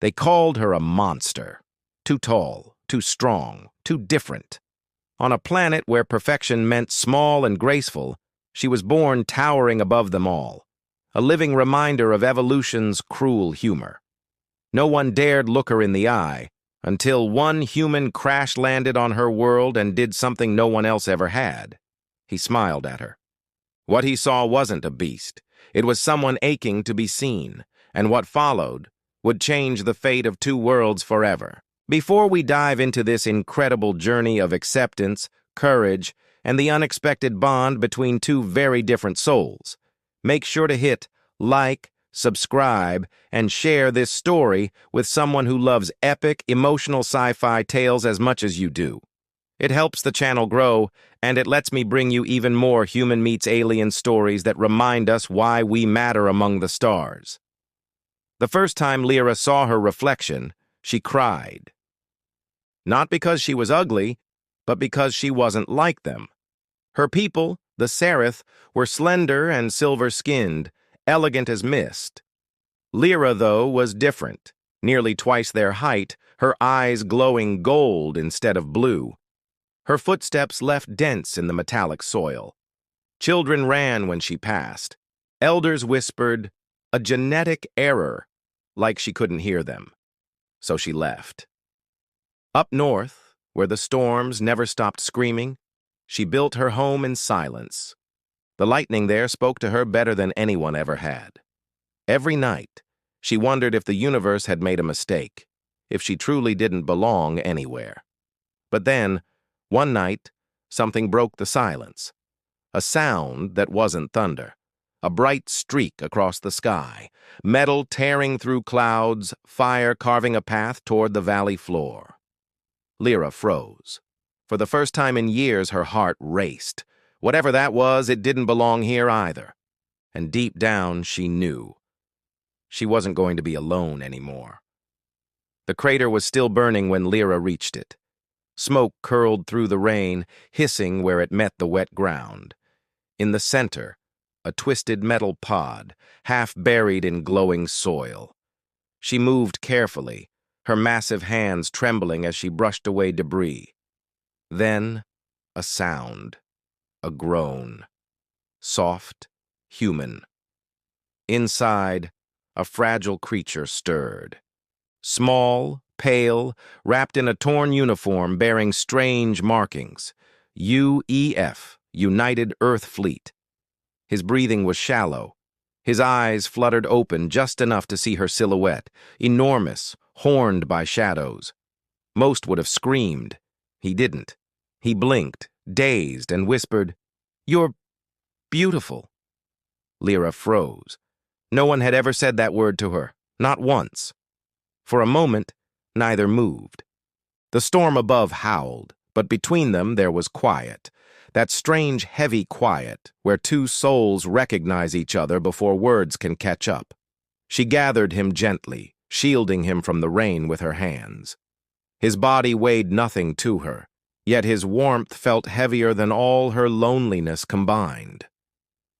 They called her a monster. Too tall, too strong, too different. On a planet where perfection meant small and graceful, she was born towering above them all, a living reminder of evolution's cruel humor. No one dared look her in the eye until one human crash-landed on her world and did something no one else ever had. He smiled at her. What he saw wasn't a beast. It was someone aching to be seen, and what followed would change the fate of two worlds forever. Before we dive into this incredible journey of acceptance, courage, and the unexpected bond between two very different souls, make sure to hit like, subscribe, and share this story with someone who loves epic, emotional sci-fi tales as much as you do. It helps the channel grow, and it lets me bring you even more human meets alien stories that remind us why we matter among the stars. The first time Lira saw her reflection, she cried. Not because she was ugly, but because she wasn't like them. Her people, the Seraph, were slender and silver-skinned, elegant as mist. Lira, though, was different. Nearly twice their height, her eyes glowing gold instead of blue. Her footsteps left dents in the metallic soil. Children ran when she passed. Elders whispered, a genetic error, like she couldn't hear them. So she left. Up north, where the storms never stopped screaming, she built her home in silence. The lightning there spoke to her better than anyone ever had. Every night, she wondered if the universe had made a mistake, if she truly didn't belong anywhere. But then, one night, something broke the silence. A sound that wasn't thunder. A bright streak across the sky, metal tearing through clouds, fire carving a path toward the valley floor. Lira froze. For the first time in years, her heart raced. Whatever that was, it didn't belong here either. And deep down, she knew. She wasn't going to be alone anymore. The crater was still burning when Lira reached it. Smoke curled through the rain, hissing where it met the wet ground. In the center, a twisted metal pod, half buried in glowing soil. She moved carefully, her massive hands trembling as she brushed away debris. Then, a sound, a groan. Soft, human. Inside, a fragile creature stirred. Small, pale, wrapped in a torn uniform bearing strange markings. UEF, United Earth Fleet. His breathing was shallow. His eyes fluttered open just enough to see her silhouette, enormous, horned by shadows. Most would have screamed. He didn't. He blinked, dazed, and whispered, "You're beautiful." Lira froze. No one had ever said that word to her, not once. For a moment, neither moved. The storm above howled, but between them there was quiet. That strange, heavy quiet where two souls recognize each other before words can catch up. She gathered him gently, shielding him from the rain with her hands. His body weighed nothing to her, yet his warmth felt heavier than all her loneliness combined.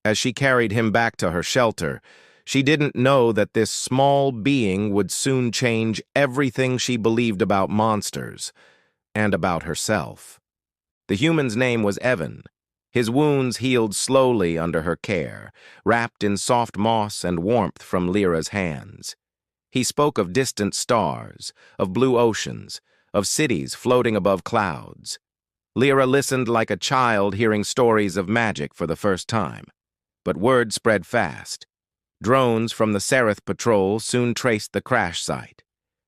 As she carried him back to her shelter, she didn't know that this small being would soon change everything she believed about monsters and about herself. The human's name was Evan. His wounds healed slowly under her care, wrapped in soft moss and warmth from Lira's hands. He spoke of distant stars, of blue oceans, of cities floating above clouds. Lira listened like a child hearing stories of magic for the first time. But word spread fast. Drones from the Seraph patrol soon traced the crash site.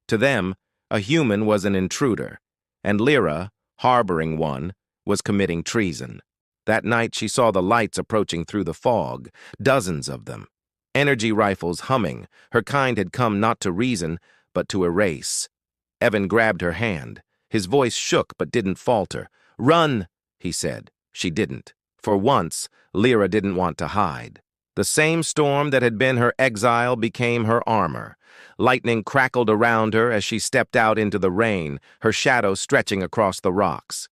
To them, a human was an intruder, and Lira, harboring one, was committing treason. That night she saw the lights approaching through the fog, dozens of them. Energy rifles humming, her kind had come not to reason, but to erase. Evan grabbed her hand. His voice shook but didn't falter. "Run," he said. She didn't. For once, Lira didn't want to hide. The same storm that had been her exile became her armor. Lightning crackled around her as she stepped out into the rain, her shadow stretching across the rocks.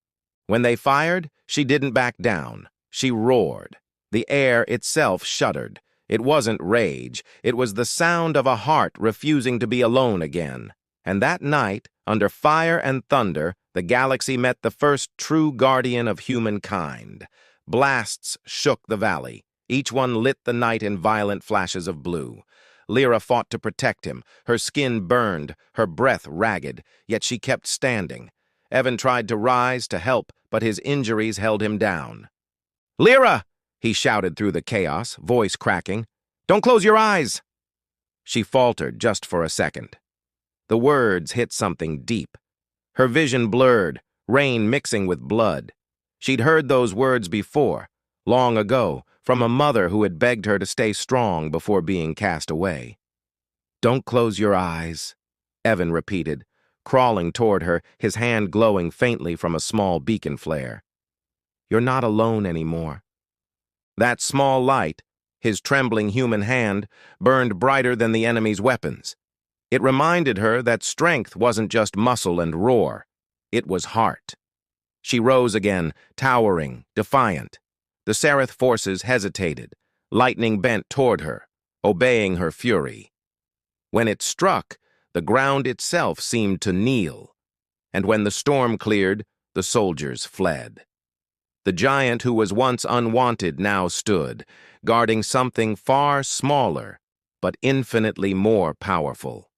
When they fired, she didn't back down. She roared. The air itself shuddered. It wasn't rage, it was the sound of a heart refusing to be alone again. And that night, under fire and thunder, the galaxy met the first true guardian of humankind. Blasts shook the valley. Each one lit the night in violent flashes of blue. Lira fought to protect him. Her skin burned, her breath ragged, yet she kept standing. Evan tried to rise to help, but his injuries held him down. "Lira!" he shouted through the chaos, voice cracking. "Don't close your eyes!" She faltered just for a second. The words hit something deep. Her vision blurred, rain mixing with blood. She'd heard those words before, long ago, from a mother who had begged her to stay strong before being cast away. "Don't close your eyes," Evan repeated, crawling toward her, his hand glowing faintly from a small beacon flare. "You're not alone anymore." That small light, his trembling human hand, burned brighter than the enemy's weapons. It reminded her that strength wasn't just muscle and roar. It was heart. She rose again, towering, defiant. The Seraph forces hesitated, lightning bent toward her, obeying her fury. When it struck, the ground itself seemed to kneel, and when the storm cleared, the soldiers fled. The giant who was once unwanted now stood, guarding something far smaller, but infinitely more powerful.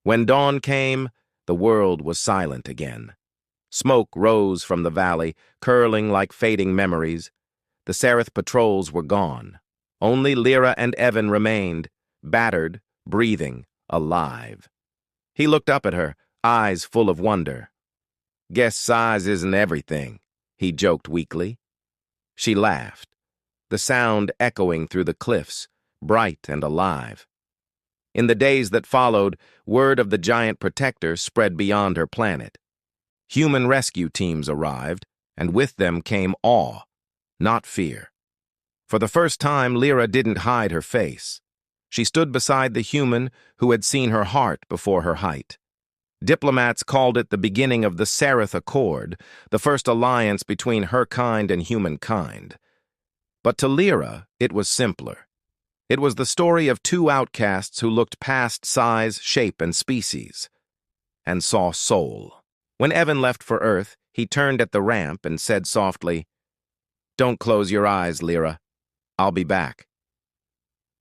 When dawn came, the world was silent again. Smoke rose from the valley, curling like fading memories. The Seraph patrols were gone. Only Lira and Evan remained, battered, breathing, alive. He looked up at her, eyes full of wonder. "Guess size isn't everything," he joked weakly. She laughed, the sound echoing through the cliffs, bright and alive. In the days that followed, word of the giant protector spread beyond her planet. Human rescue teams arrived, and with them came awe, not fear. For the first time, Lira didn't hide her face. She stood beside the human who had seen her heart before her height. Diplomats called it the beginning of the Seraph Accord, the first alliance between her kind and humankind. But to Lira, it was simpler. It was the story of two outcasts who looked past size, shape, and species, and saw soul. When Evan left for Earth, he turned at the ramp and said softly, "Don't close your eyes, Lira. I'll be back."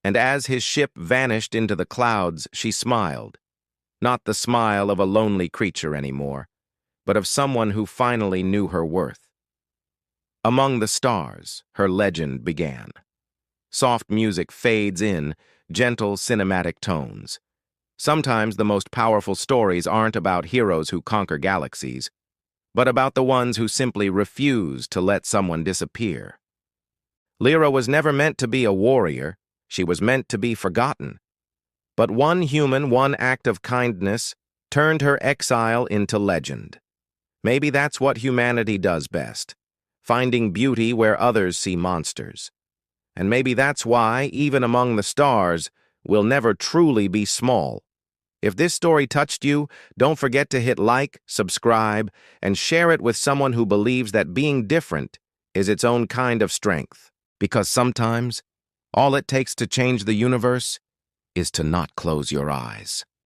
And as his ship vanished into the clouds, she smiled. Not the smile of a lonely creature anymore, but of someone who finally knew her worth. Among the stars, her legend began. Soft music fades in, gentle cinematic tones. Sometimes the most powerful stories aren't about heroes who conquer galaxies, but about the ones who simply refuse to let someone disappear. Lira was never meant to be a warrior. She was meant to be forgotten. But one human, one act of kindness, turned her exile into legend. Maybe that's what humanity does best, finding beauty where others see monsters. And maybe that's why, even among the stars, we'll never truly be small. If this story touched you, don't forget to hit like, subscribe, and share it with someone who believes that being different is its own kind of strength. Because sometimes, all it takes to change the universe is to not close your eyes.